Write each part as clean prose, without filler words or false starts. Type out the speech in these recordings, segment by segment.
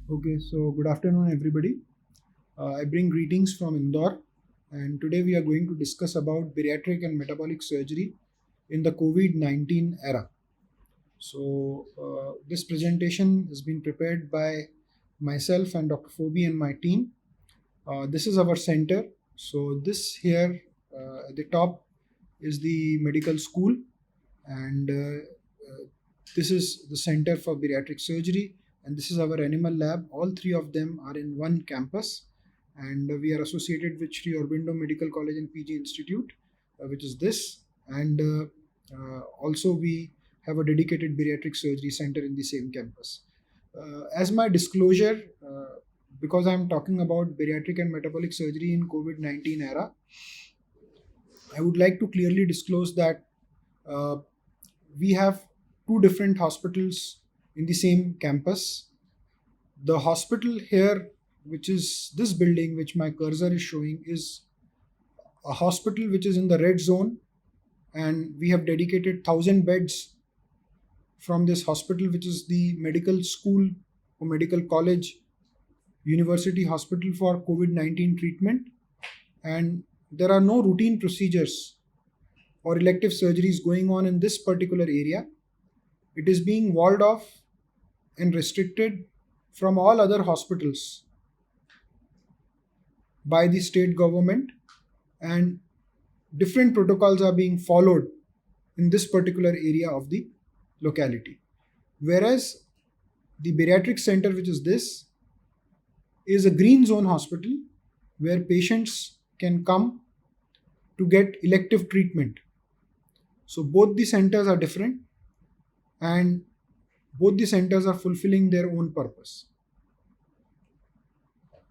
Okay, so good afternoon, everybody. I bring greetings from Indore, and today we are going to discuss about bariatric and metabolic surgery in the COVID-19 era. This presentation has been prepared by myself and Dr. Phoebe and my team. This is our center. So, this here at the top is the medical school, and this is the center for bariatric surgery, and this is our animal lab. All three of them are in one campus, and we are associated with Sri Aurobindo Medical College and PG Institute, which is this, and also we have a dedicated bariatric surgery center in the same campus. As my disclosure, because I am talking about bariatric and metabolic surgery in COVID-19 era, I would like to clearly disclose that uh, we have two different hospitals in the same campus. The hospital here, which is this building, which my cursor is showing, is a hospital which is in the red zone, and we have dedicated 1,000 beds from this hospital, which is the medical school or medical college university hospital for COVID-19 treatment. And there are no routine procedures or elective surgeries going on in this particular area. It is being walled off and restricted from all other hospitals by the state government, and different protocols are being followed in this particular area of the locality. Whereas the bariatric center, which is this, is a green zone hospital where patients can come to get elective treatment. So both the centers are different, and both the centers are fulfilling their own purpose.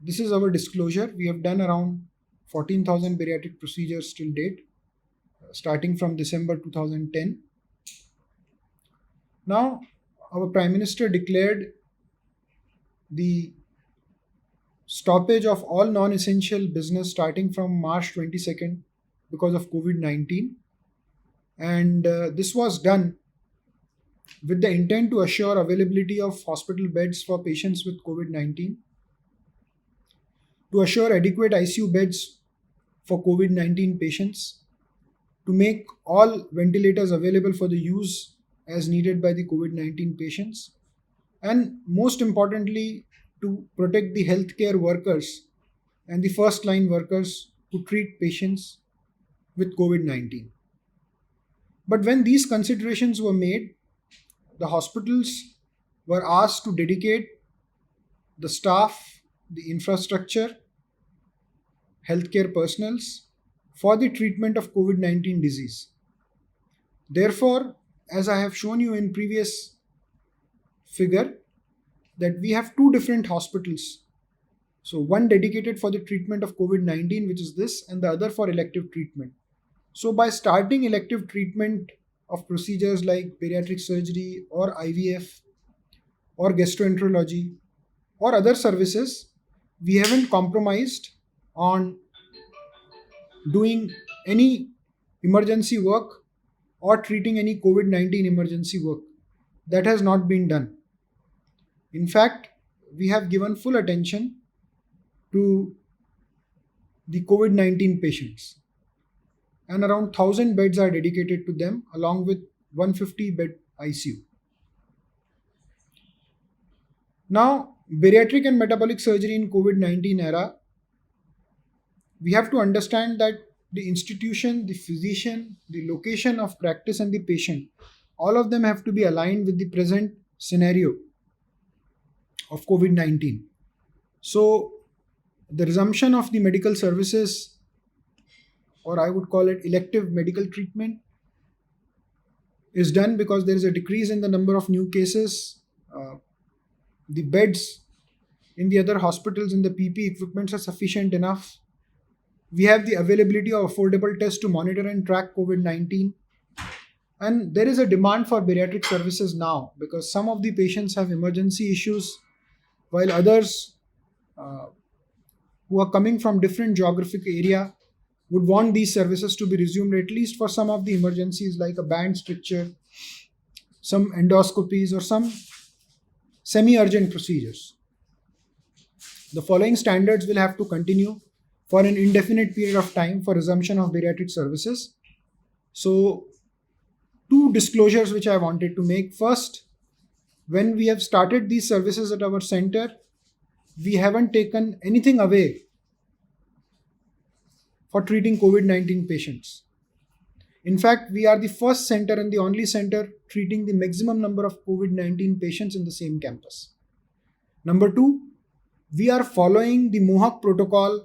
This is our disclosure. We have done around 14,000 bariatric procedures till date, starting from December 2010. Now, our Prime Minister declared the stoppage of all non essential business starting from March 22nd because of COVID 19. And this was done with the intent to assure availability of hospital beds for patients with COVID 19, to assure adequate ICU beds for COVID 19 patients, to make all ventilators available for the use as needed by the COVID 19 patients, and most importantly, to protect the healthcare workers and the first line workers who treat patients with COVID 19. But when these considerations were made, the hospitals were asked to dedicate the staff, the infrastructure, healthcare personals for the treatment of COVID 19 disease. Therefore, as I have shown you in previous figure, that we have two different hospitals. So one dedicated for the treatment of COVID 19, which is this, and the other for elective treatment. So by starting elective treatment of procedures like bariatric surgery or IVF or gastroenterology or other services, we haven't compromised on doing any emergency work or treating any COVID 19 emergency work. That has not been done. In fact, we have given full attention to the COVID 19 patients, and around 1,000 beds are dedicated to them along with 150-bed ICU. Now, bariatric and metabolic surgery in COVID 19 era, we have to understand that the institution, the physician, the location of practice, and the patient, all of them have to be aligned with the present scenario of COVID 19. So, the resumption of the medical services, or I would call it elective medical treatment, is done because there is a decrease in the number of new cases. The beds in the other hospitals and the PP equipments are sufficient enough. We have the availability of affordable tests to monitor and track COVID 19. And there is a demand for bariatric services now because some of the patients have emergency issues, while others uh, who are coming from different geographic area would want these services to be resumed at least for some of the emergencies like a band stricture, some endoscopies, or some semi urgent procedures. The following standards will have to continue for an indefinite period of time for resumption of bariatric services. So, two disclosures which I wanted to make. First, when we have started these services at our center, we haven't taken anything away for treating COVID-19 patients. In fact, we are the first center and the only center treating the maximum number of COVID-19 patients in the same campus. Number two, we are following the Mohawk protocol,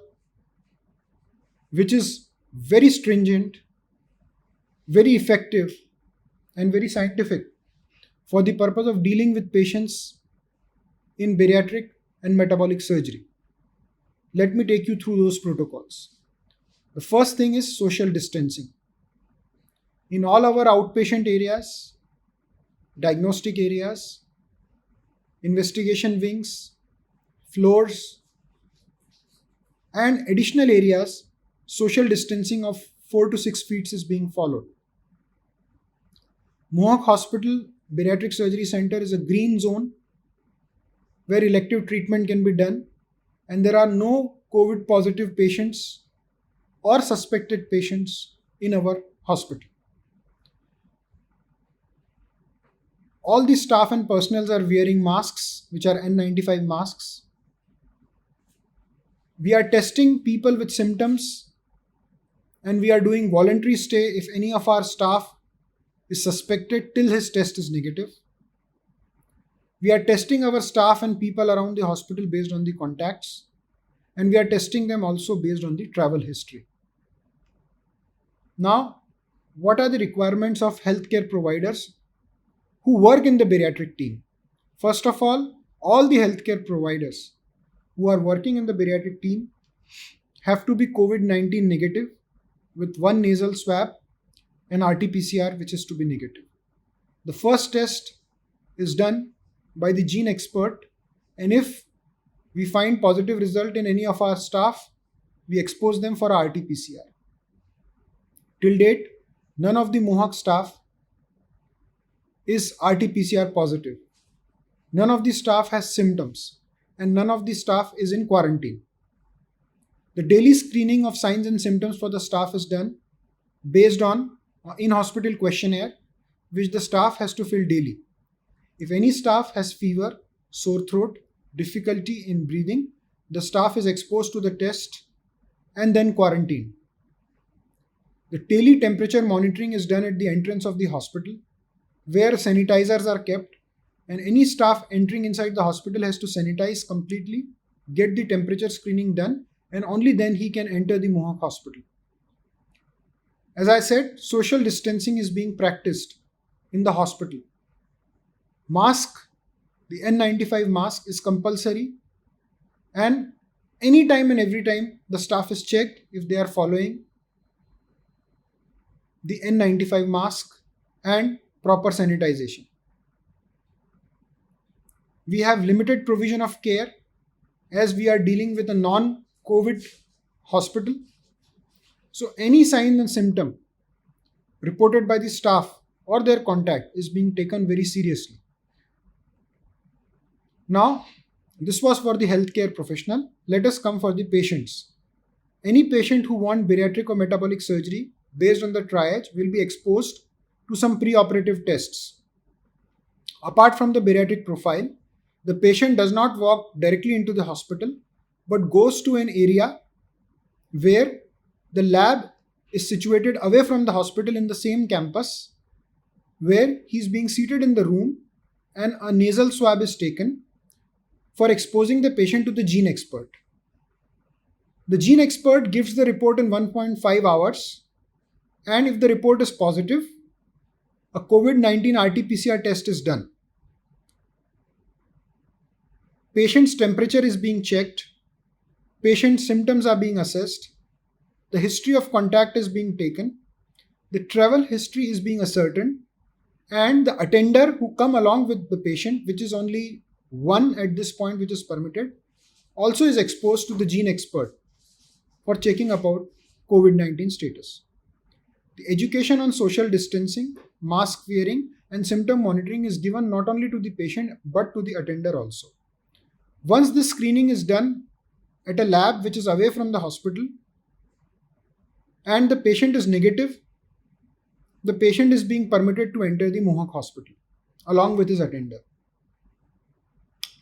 which is very stringent, very effective, and very scientific for the purpose of dealing with patients in bariatric and metabolic surgery. Let me take you through those protocols. The first thing is social distancing. In all our outpatient areas, diagnostic areas, investigation wings, floors, and additional areas, social distancing of 4 to 6 feet is being followed. Mohawk Hospital Bariatric Surgery Center is a green zone where elective treatment can be done, and there are no COVID positive patients or suspected patients in our hospital. All the staff and personnel are wearing masks, which are N95 masks. We are testing people with symptoms, and we are doing voluntary stay if any of our staff is suspected till his test is negative. We are testing our staff and people around the hospital based on the contacts, and we are testing them also based on the travel history. Now, what are the requirements of healthcare providers who work in the bariatric team? First of all the healthcare providers who are working in the bariatric team have to be COVID-19 negative with one nasal swab and RT-PCR, which is to be negative. The first test is done by the gene expert, and if we find positive result in any of our staff, we expose them for RT-PCR. Till date, none of the Mohawk staff is RT-PCR positive. None of the staff has symptoms, and none of the staff is in quarantine. The daily screening of signs and symptoms for the staff is done based on in-hospital questionnaire, which the staff has to fill daily. If any staff has fever, sore throat, difficulty in breathing, the staff is exposed to the test and then quarantined. The daily temperature monitoring is done at the entrance of the hospital, where sanitizers are kept, and any staff entering inside the hospital has to sanitize completely, get the temperature screening done, and only then he can enter the Mohawk hospital. As I said, social distancing is being practiced in the hospital. Mask, the N95 mask is compulsory, and anytime and every time the staff is checked if they are following the N95 mask and proper sanitization. We have limited provision of care as we are dealing with a non-COVID hospital. So any sign and symptom reported by the staff or their contact is being taken very seriously. Now, this was for the healthcare professional. Let us come for the patients. Any patient who wants bariatric or metabolic surgery based on the triage will be exposed to some preoperative tests. Apart from the bariatric profile, the patient does not walk directly into the hospital but goes to an area where the lab is situated away from the hospital in the same campus, where he is being seated in the room and a nasal swab is taken for exposing the patient to the gene expert. The gene expert gives the report in 1.5 hours, and if the report is positive, a COVID-19 RT-PCR test is done. Patient's temperature is being checked, patient's symptoms are being assessed, the history of contact is being taken, the travel history is being ascertained, and the attender who come along with the patient, which is only one at this point which is permitted, also is exposed to the gene expert for checking about COVID-19 status. The education on social distancing, mask wearing, and symptom monitoring is given not only to the patient but to the attender also. Once this screening is done at a lab which is away from the hospital and the patient is negative, the patient is being permitted to enter the Mohawk hospital along with his attender.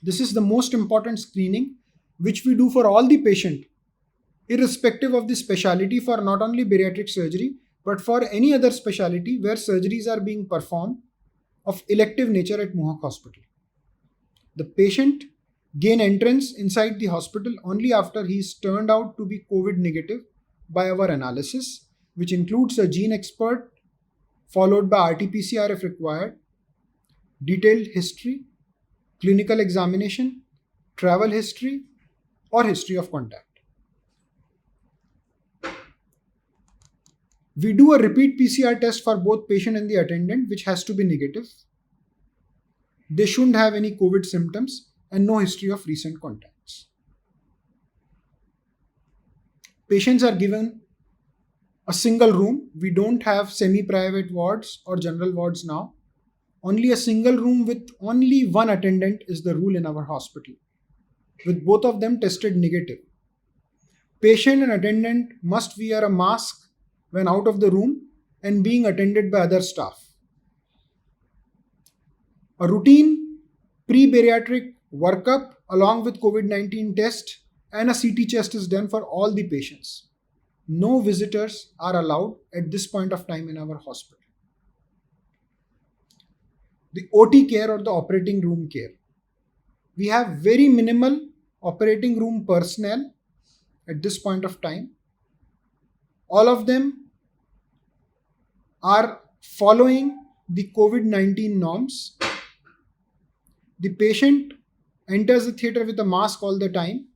This is the most important screening which we do for all the patient, irrespective of the specialty, for not only bariatric surgery but for any other specialty where surgeries are being performed of elective nature at Mohawk hospital. The patient gain entrance inside the hospital only after he is turned out to be COVID negative by our analysis, which includes a gene expert followed by RT-PCR if required, detailed history, clinical examination, travel history, or history of contact. We do a repeat PCR test for both patient and the attendant, which has to be negative. They shouldn't have any COVID symptoms and no history of recent contacts. Patients are given a single room. We don't have semi-private wards or general wards now. Only a single room with only one attendant is the rule in our hospital, with both of them tested negative. Patient and attendant must wear a mask when out of the room and being attended by other staff. A routine pre-bariatric workup along with COVID-19 test and a CT chest is done for all the patients. No visitors are allowed at this point of time in our hospital. The OT care or the operating room care. We have very minimal operating room personnel at this point of time. All of them are following the COVID-19 norms. The patient enters the theatre with a mask all the time.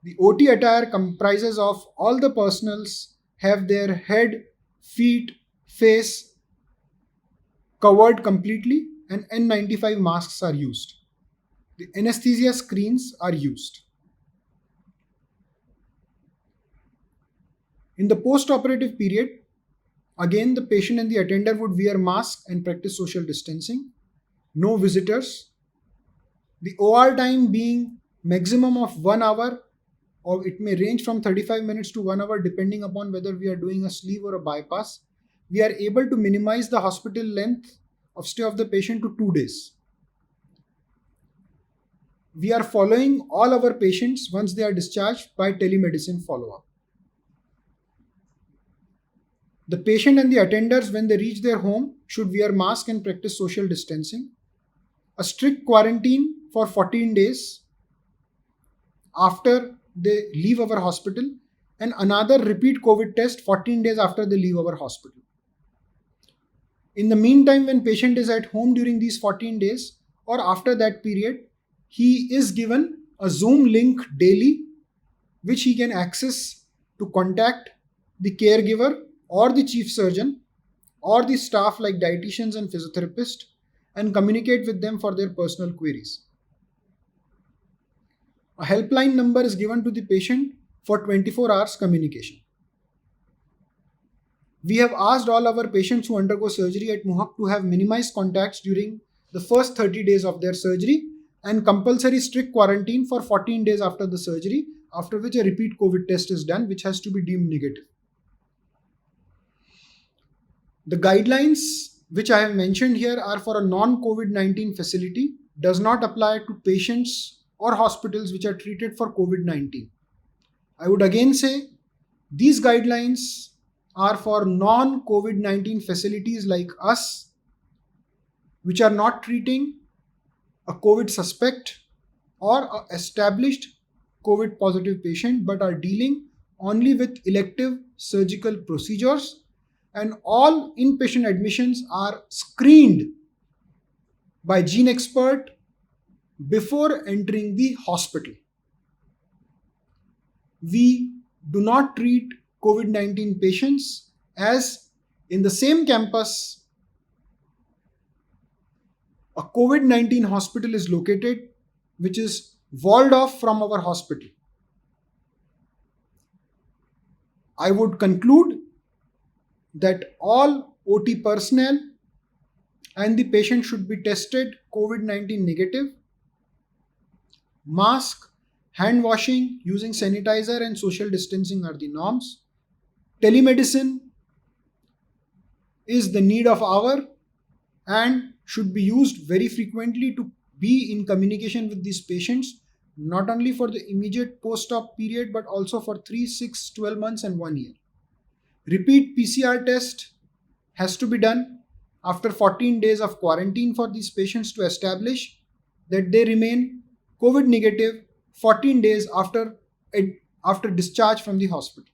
The OT attire comprises of all the personals have their head, feet, face covered completely, and N95 masks are used. The anesthesia screens are used. In the post-operative period, again the patient and the attender would wear masks and practice social distancing. No visitors. The OR time being maximum of 1 hour, or it may range from 35 minutes to 1 hour depending upon whether we are doing a sleeve or a bypass. We are able to minimize the hospital length of stay of the patient to 2 days. We are following all our patients once they are discharged by telemedicine follow-up. The patient and the attenders, when they reach their home, should wear masks and practice social distancing. A strict quarantine for 14 days after they leave our hospital, and another repeat COVID test 14 days after they leave our hospital. In the meantime, when patient is at home during these 14 days or after that period, he is given a Zoom link daily which he can access to contact the caregiver or the chief surgeon or the staff like dietitians and physiotherapists and communicate with them for their personal queries. A helpline number is given to the patient for 24 hours communication. We have asked all our patients who undergo surgery at Mohawk to have minimized contacts during the first 30 days of their surgery and compulsory strict quarantine for 14 days after the surgery, after which a repeat COVID test is done, which has to be deemed negative. The guidelines which I have mentioned here are for a non-COVID-19 facility, does not apply to patients or hospitals which are treated for COVID-19. I would again say these guidelines are for non-COVID-19 facilities like us, which are not treating a COVID suspect or a established COVID positive patient, but are dealing only with elective surgical procedures, and all inpatient admissions are screened by gene expert before entering the hospital. We do not treat COVID-19 patients, as in the same campus a COVID-19 hospital is located, which is walled off from our hospital. I would conclude that all OT personnel and the patient should be tested COVID-19 negative. Mask Hand washing, using sanitizer and social distancing are the norms. Telemedicine is the need of hour and should be used very frequently to be in communication with these patients, not only for the immediate post-op period but also for 3, 6, 12 months and 1 year. Repeat PCR test has to be done after 14 days of quarantine for these patients to establish that they remain COVID negative 14 days after discharge from the hospital.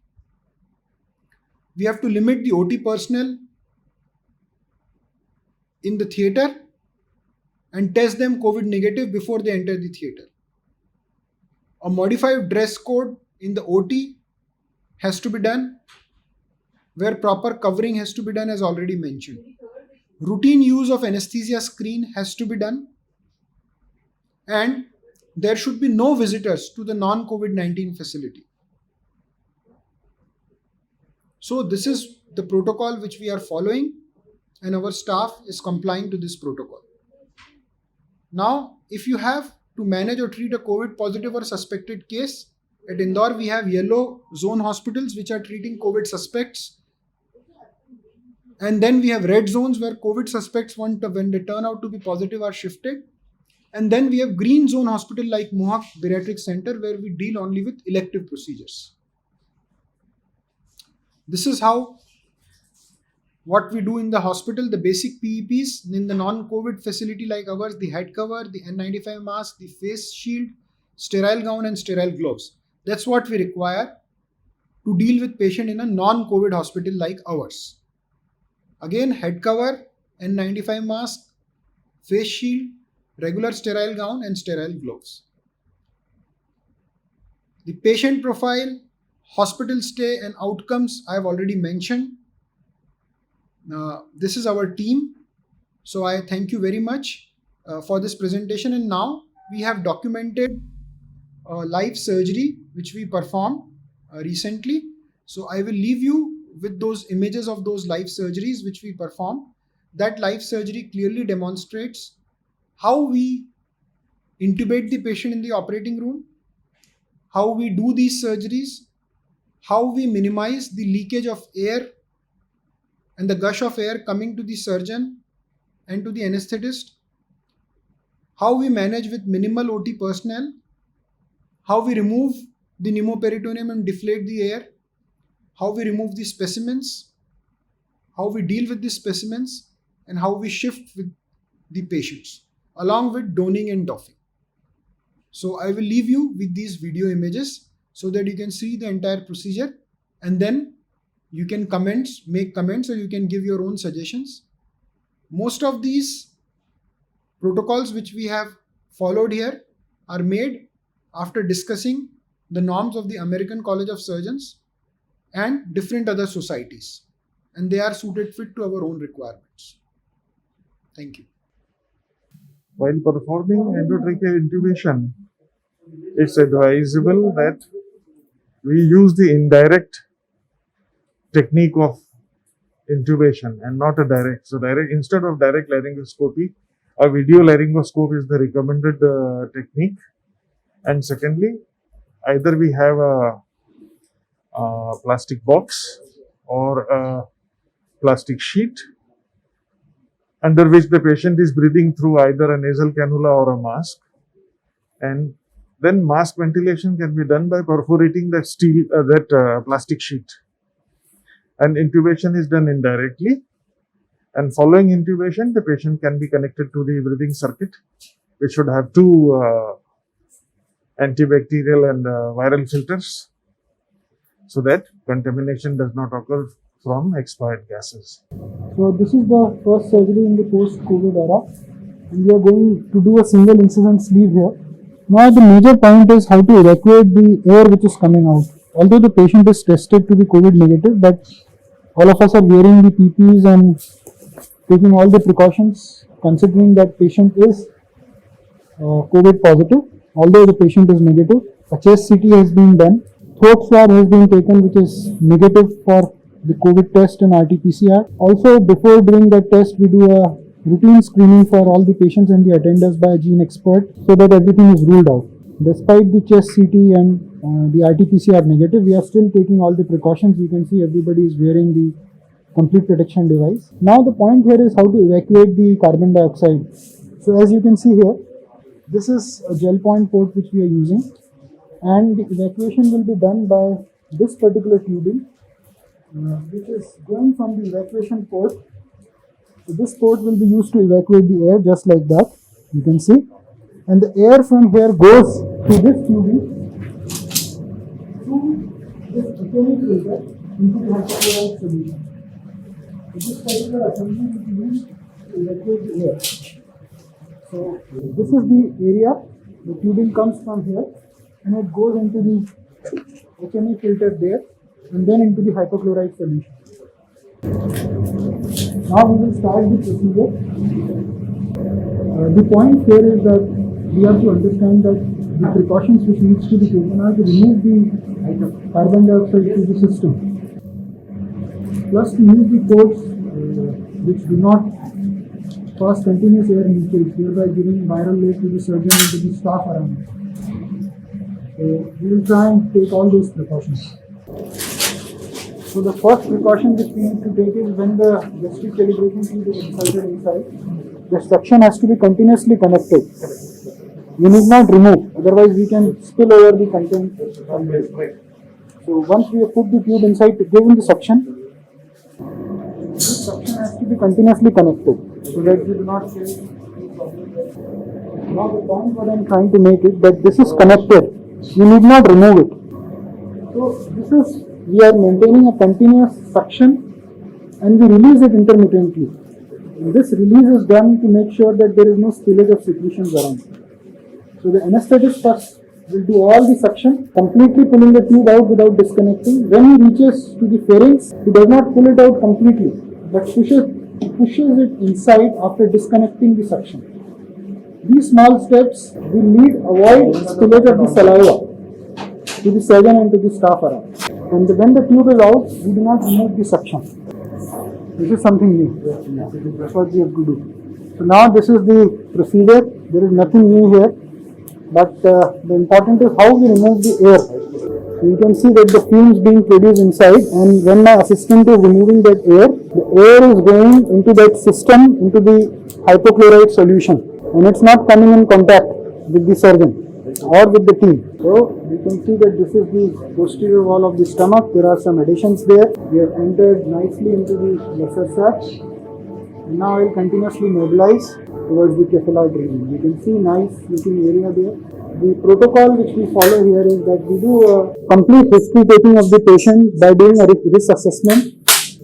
We have to limit the OT personnel in the theater and test them COVID negative before they enter the theater. A modified dress code in the OT has to be done, where proper covering has to be done as already mentioned. Routine use of anesthesia screen has to be done, and there should be no visitors to the non-COVID-19 facility. So this is the protocol which we are following, and our staff is complying to this protocol. Now, if you have to manage or treat a COVID positive or suspected case, at Indore we have yellow zone hospitals which are treating COVID suspects. And then we have red zones where COVID suspects, when they turn out to be positive, are shifted. And then we have green zone hospital like Mohawk Bariatric Center where we deal only with elective procedures. This is what we do in the hospital. The basic PEPs in the non-COVID facility like ours: the head cover, the N95 mask, the face shield, sterile gown and sterile gloves. That's what we require to deal with patient in a non-COVID hospital like ours. Again, head cover, N95 mask, face shield, regular sterile gown and sterile gloves. The patient profile, hospital stay and outcomes I have already mentioned. This is our team. So I thank you very much for this presentation. And now we have documented live surgery which we performed recently. So I will leave you with those images of those live surgeries which we performed. That live surgery clearly demonstrates how we intubate the patient in the operating room, how we do these surgeries, how we minimize the leakage of air and the gush of air coming to the surgeon and to the anesthetist, how we manage with minimal OT personnel, how we remove the pneumoperitoneum and deflate the air, how we remove the specimens, how we deal with the specimens, and how we shift with the patients, along with donning and doffing. So I will leave you with these video images so that you can see the entire procedure, and then you can make comments, or you can give your own suggestions. Most of these protocols which we have followed here are made after discussing the norms of the American College of Surgeons and different other societies, and they are suited fit to our own requirements. Thank you. While performing endotracheal intubation, it's advisable that we use the indirect technique of intubation and not a direct. So instead of direct laryngoscopy, a video laryngoscope is the recommended technique. And secondly, either we have a plastic box or a plastic sheet under which the patient is breathing through either a nasal cannula or a mask, and then mask ventilation can be done by perforating that plastic sheet, and intubation is done indirectly. And following intubation, the patient can be connected to the breathing circuit, which should have two antibacterial and viral filters, so that contamination does not occur from expired gases. So this is the first surgery in the post-COVID era, and we are going to do a single incision sleeve here. Now the major point is how to evacuate the air which is coming out. Although the patient is tested to be COVID negative, but all of us are wearing the PPEs and taking all the precautions, considering that patient is COVID positive, although the patient is negative. A chest CT has been done. Throat swab has been taken, which is negative for the COVID test and RT-PCR. Also, before doing that test, we do a routine screening for all the patients and the attenders by a gene expert, so that everything is ruled out. Despite the chest CT and the RT-PCR negative, we are still taking all the precautions. You can see everybody is wearing the complete protection device. Now the point here is how to evacuate the carbon dioxide. So as you can see here, this is a gel point port which we are using, and the evacuation will be done by this particular tubing, which is going from the evacuation port. So this port will be used to evacuate the air just like that, you can see. And the air from here goes to this tubing, through this atomic filter into the hypochlorite solution. So this particular assembly will be used to evacuate the air. So this is the area, the tubing comes from here and it goes into the HME filter there and then into the hypochlorite solution. Now we will start the procedure. The point here is that we have to understand that the precautions which needs to be taken are to remove the carbon dioxide to the system. Plus to use the ports which do not cause continuous air leakage, thereby giving viral load to the surgeon and to the staff around. So we will try and take all those precautions. So the first precaution which we need to take is when the gastric calibration tube is inserted inside, the suction has to be continuously connected. You need not remove, otherwise we can spill over the content. So once we have put the tube inside to give in the suction, this suction has to be continuously connected so that we do not face any problem. Now the point what I am trying to make is that this is connected. You need not remove it. So this is, we are maintaining a continuous suction and we release it intermittently. And this release is done to make sure that there is no spillage of secretions around. So the anesthetist first will do all the suction, completely pulling the tube out without disconnecting. When he reaches to the pharynx, he does not pull it out completely, but pushes it inside after disconnecting the suction. These small steps will avoid spillage of the saliva to the surgeon and to the staff around. And when the tube is out, we do not remove the suction. This is something new. That's what we have to do. So now this is the procedure. There is nothing new here. But the important is how we remove the air. So you can see that the fumes being produced inside, and when my assistant is removing that air, the air is going into that system, into the hypochlorite solution, and it's not coming in contact with the surgeon or with the team. So you can see that this is the posterior wall of the stomach. There are some adhesions there. We have entered nicely into the lesser sac. And now I will continuously mobilize towards the cephaloid region. You can see nice looking area there. The protocol which we follow here is that we do a complete history taking of the patient by doing a risk assessment,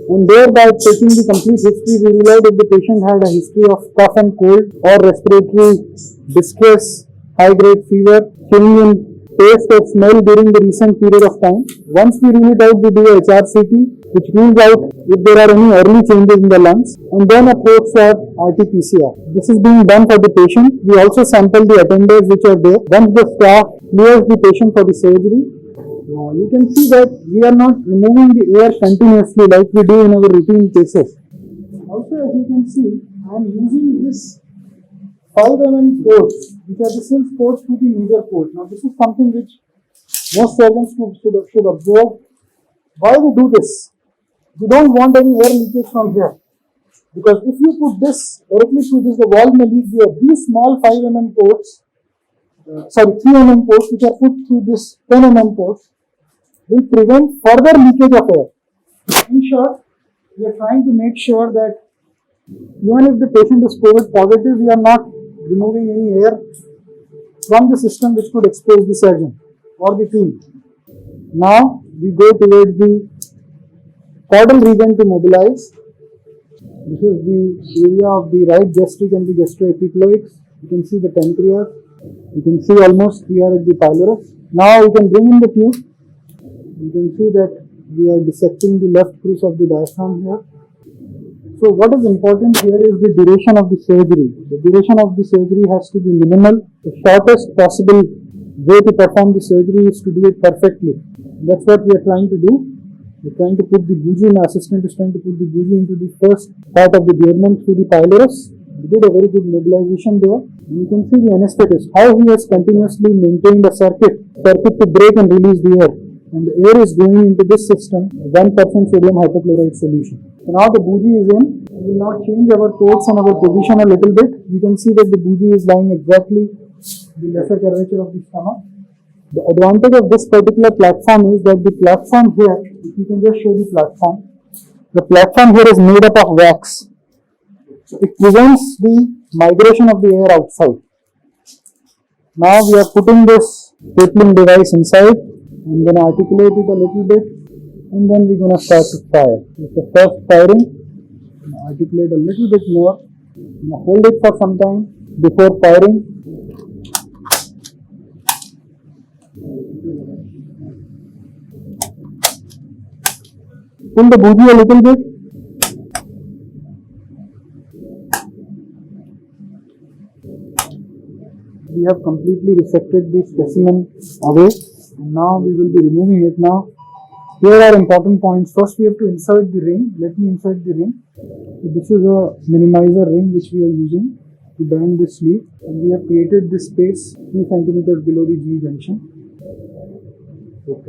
and thereby taking the complete history, we realized that the patient had a history of cough and cold or respiratory distress, high grade fever, change in taste or smell during the recent period of time. Once we rule it out, we do a HRCT, which rules out if there are any early changes in the lungs, and then approach for RT-PCR. This is being done for the patient. We also sample the attenders which are there. Once the staff clears the patient for the surgery, you can see that we are not removing the air continuously like we do in our routine cases. Also, as you can see, I am using this 5 mm ports, which are the SILS ports to the major port. Now, this is something which most surgeons should observe. Why we do this? We don't want any air leakage from here, because if you put this directly through this, the wall may leak here. These small 5 mm ports, 3 mm ports, which are put through this 10 mm ports, will prevent further leakage of air. In short, we are trying to make sure that even if the patient is COVID positive, we are not removing any air from the system which could expose the surgeon or the team. Now we go towards the caudal region to mobilize. This is the area of the right gastric and the gastroepicloics. You can see the pancreas. You can see almost we are at the pylorus. Now we can bring in the tube. You can see that we are dissecting the left cruise of the diaphragm here. So what is important here is the duration of the surgery. The duration of the surgery has to be minimal. The shortest possible way to perform the surgery is to do it perfectly. That's what we are trying to do. We're trying to put the bougie, my assistant is trying to put the bougie into the first part of the duodenum through the pylorus, We did a very good mobilization there. And you can see the anesthetist, how he has continuously maintained a circuit to break and release the air. And the air is going into this system, 1% sodium hypochlorite solution. So now the bougie is in. We will now change our ports and our position a little bit. You can see that the bougie is lying exactly the lesser curvature of the stomach. The advantage of this particular platform is that the platform here, if you can just show the platform here is made up of wax. So it prevents the migration of the air outside. Now we are putting this stapling device inside. I'm going to articulate it a little bit and then we're going to start to fire. It's the first firing. Articulate a little bit more. Hold it for some time before firing. Pull the bougie a little bit. We have completely resected the specimen away. And now we will be removing it now. Here are important points. First we have to insert the ring. Let me insert the ring. So this is a minimizer ring which we are using to band this sleeve. And we have created this space 3 centimeters below the G junction. So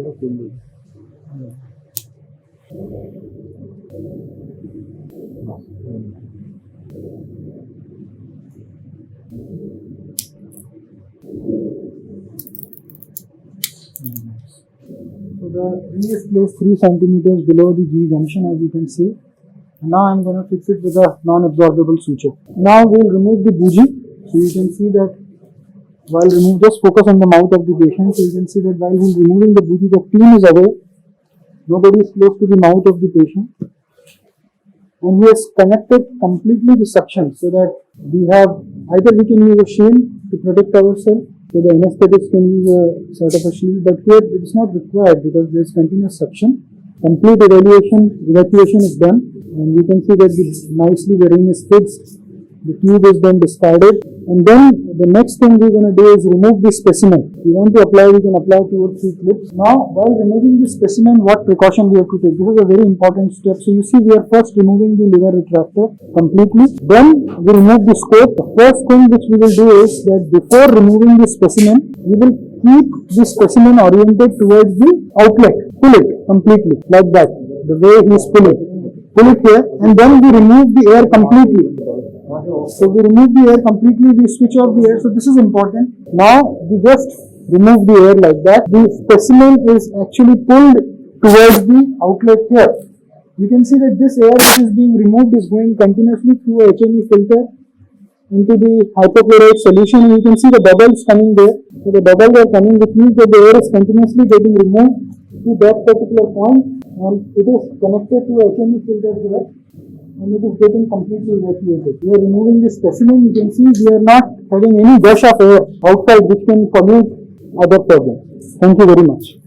the ring is placed 3 centimeters below the G junction, as you can see. And now I am going to fix it with a non-absorbable suture. Now we will remove the bougie. So you can see that while just focus on the mouth of the patient. So you can see that while he is removing the bougie, the team is away. Nobody is close to the mouth of the patient. And he has connected completely the suction so that we have either we can use a shield to protect ourselves. So the anesthetist can use a sort of a shield, but here it is not required because there is continuous suction. Complete evacuation is done, and you can see that nicely the ring is fixed. The tube is then discarded, and then the next thing we're going to do is remove the specimen. If you want to apply, we can apply 2 or 3 clips. Now, while removing the specimen, what precaution we have to take? This is a very important step. So you see, we are first removing the liver retractor completely. Then we remove the scope. The first thing which we will do is that before removing the specimen, we will keep the specimen oriented towards the outlet. Pull it completely like that. The way he is pulling. Pull it here, and then we remove the air completely. So we remove the air completely, we switch off the air. So this is important. Now we just remove the air like that. The specimen is actually pulled towards the outlet here. You can see that this air which is being removed is going continuously through a HME filter into the hypochlorite solution. And you can see the bubbles coming there. So the bubbles are coming, which means that the air is continuously getting removed to that particular point, and it is connected to a HME filter here. And it is getting completely evacuated. We are removing this specimen. You can see we are not having any gush of air outside which can pollute other problems. Thank you very much.